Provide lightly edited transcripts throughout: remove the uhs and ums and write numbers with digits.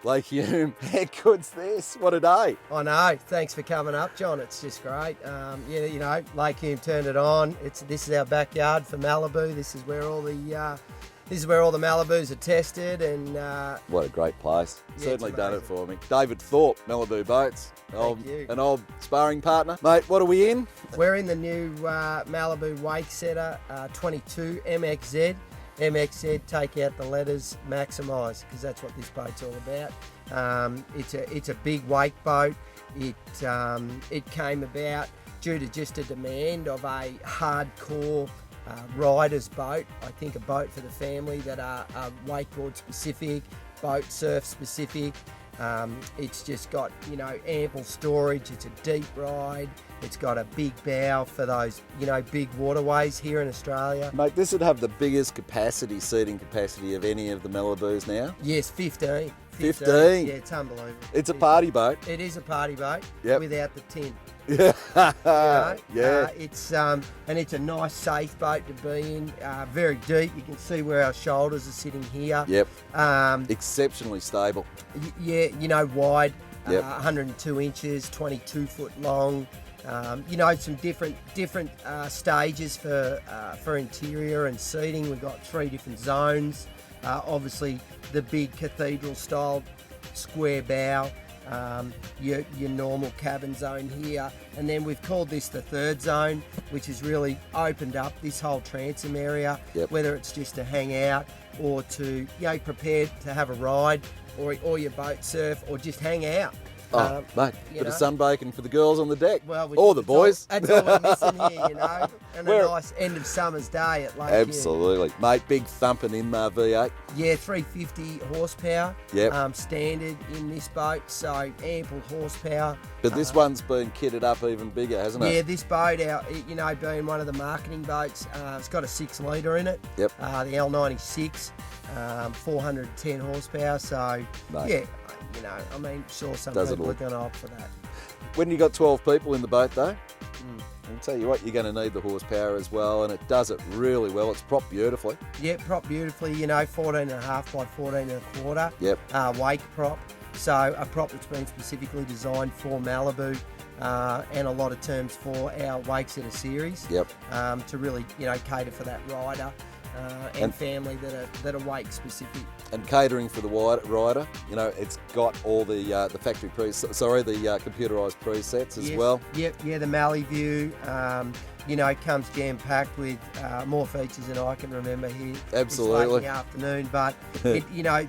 Lake Hume, how good's this? What a day. I know. Thanks for coming up, John. It's just great. Lake Hume turned it on. This is our backyard for Malibu. This is where all the Malibus are tested, and what a great place. Yeah, Certainly it's done it amazing. for me. David Thorpe, Malibu Boats, you. an old sparring partner. Mate, what are we in? We're in the new Malibu Wakesetter 22 MXZ. MXZ, take out the letters, maximise, because that's what this boat's all about. It's a big wake boat. It came about due to just a demand of a hardcore rider's boat. I think a boat for the family that are wakeboard specific, boat surf specific. It's just got, ample storage. It's a deep ride. It's got a big bow for those, big waterways here in Australia. Mate, this would have the biggest seating capacity of any of the Malibus now. Yes, 15. 15? Yeah, it's unbelievable. It's a party boat. It is a party boat. Yep. Without the tin. Yeah. Yeah. It's a nice, safe boat to be in. Very deep. You can see where our shoulders are sitting here. Yep. Exceptionally stable. Wide. Yep. 102 inches, 22 foot long. Some different stages for interior and seating. We've got 3 different zones. Obviously, the big cathedral-style square bow. Your normal cabin zone here, and then we've called this the third zone, which has really opened up this whole transom area. Yep. Whether it's just to hang out or to prepare to have a ride, or your boat surf, or just hang out. Mate, bit of sunbaking for the girls on the deck. Well, or the boys. That's all we're missing here, and a nice end of summer's day at Lake Hume. Absolutely. Mate, big thumping in V8. Yeah, 350 horsepower. Yep. Standard in this boat, so ample horsepower. But this one's been kitted up even bigger, hasn't it? Yeah, this boat, being one of the marketing boats, it's got a 6-litre in it. Yep. The L96, 410 horsepower. So, Mate. sure some Does it people all. are going to opt for that. When you got 12 people in the boat, though, I'll tell you what, you're going to need the horsepower as well, and it does it really well. It's propped beautifully. Yeah, prop beautifully, 14.5 by 14.25. Yep. Wake prop. So a prop that's been specifically designed for Malibu, and a lot of terms for our Wakesetter series. Yep. To really, cater for that rider and family that are wake specific. And catering for the rider, it's got all the factory the computerised presets as well. Yep, yeah, the Malibu, comes jam-packed with more features than I can remember here. Absolutely. It's late in the afternoon, but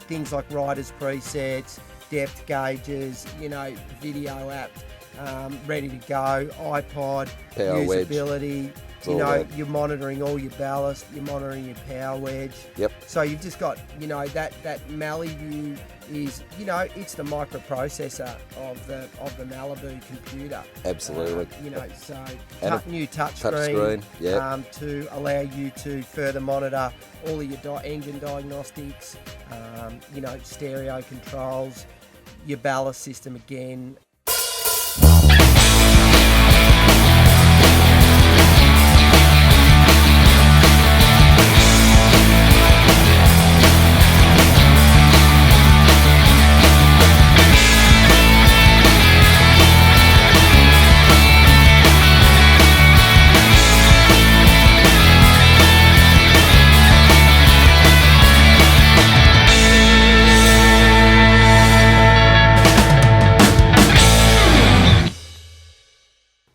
things like riders presets, depth gauges, video app, ready to go, iPod, Power usability. wedge. You're monitoring all your ballast, you're monitoring your power wedge. Yep. So you've just got, that Malibu is, it's the microprocessor of the Malibu computer. Absolutely. New touchscreen. Yep. To allow you to further monitor all of your engine diagnostics, stereo controls, your ballast system again.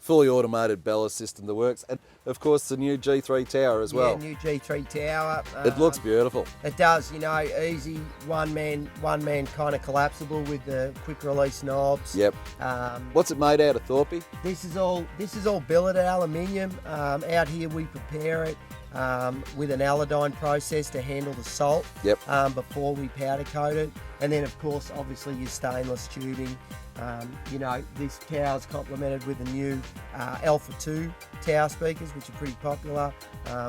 Fully automated ballast system that works, and of course the new G3 tower as well. Yeah, new G3 tower. It looks beautiful. It does, easy one man kind of collapsible with the quick release knobs. Yep. What's it made out of, Thorpe? This is all billeted aluminium. Out here we prepare it with an allodyne process to handle the salt. Yep. Before we powder coat it, and then of course obviously your stainless tubing. This tower is complemented with the new Alpha 2 tower speakers, which are pretty popular.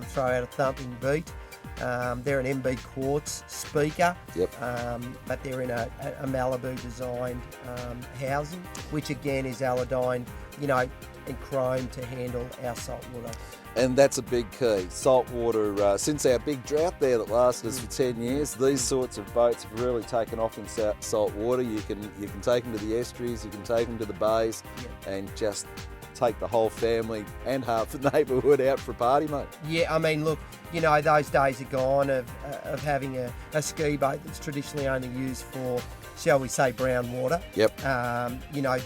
Throw out a thumping beat. They're an MB quartz speaker. Yep. But they're in a Malibu designed housing, which again is allodyne, and chrome to handle our salt water. And that's a big key. Saltwater, since our big drought there that lasted us for 10 years, these sorts of boats have really taken off in salt water. You can take them to the estuaries, you can take them to the bays, and just take the whole family and half the neighbourhood out for a party, mate. Yeah, I mean, look, you know, those days are gone of having a ski boat that's traditionally only used for, shall we say, brown water. Yep. You know,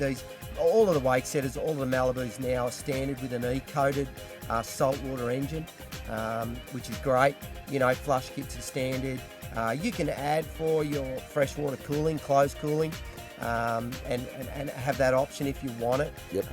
all of the Wakesetters, all of the Malibus now are standard with an E-coated saltwater engine, which is great. You know, flush kits are standard. You can add for your freshwater cooling, closed cooling, and have that option if you want it. Yep.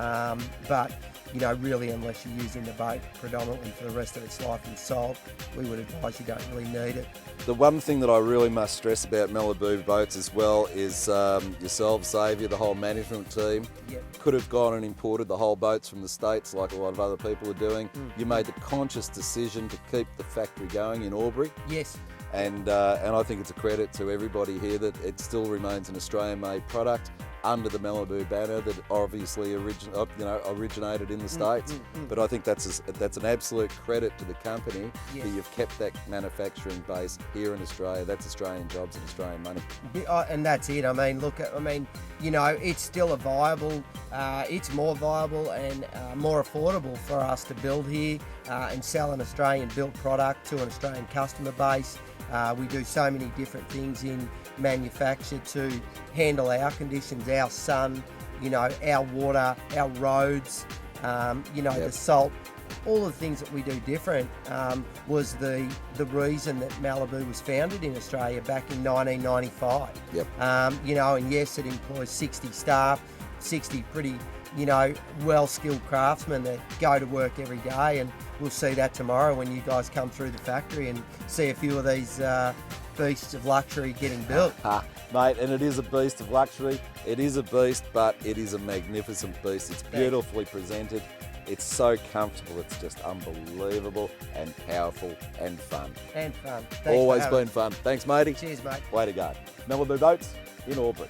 But you know, really, unless you're using the boat predominantly for the rest of its life in salt, we would advise you don't really need it. The one thing that I really must stress about Malibu boats as well is yourself, Xavier, the whole management team. Yep. Could have gone and imported the whole boats from the States like a lot of other people are doing. You made the conscious decision to keep the factory going in Albury. Yes. And I think it's a credit to everybody here that it still remains an Australian-made product under the Malibu banner that obviously originated in the States. But I think that's an absolute credit to the company that you've kept that manufacturing base here in Australia. That's Australian jobs and Australian money. And that's it. I mean, look, you know, it's still a viable, it's more viable and more affordable for us to build here and sell an Australian-built product to an Australian customer base. We do so many different things in manufacture to handle our conditions, our sun, you know, our water, our roads, you know, the salt. All the things that we do different was the reason that Malibu was founded in Australia back in 1995. Yep. You know, and yes, it employs 60 staff, 60 pretty, you know, well-skilled craftsmen that go to work every day, and we'll see that tomorrow when you guys come through the factory and see a few of these beasts of luxury getting built. Mate, and it is a beast of luxury. It is a beast, but it is a magnificent beast. It's beautifully presented. It's so comfortable. It's just unbelievable and powerful and fun. And fun. Always been fun. Thanks, matey. Cheers, mate. Way to go. Malibu Boats in Albury.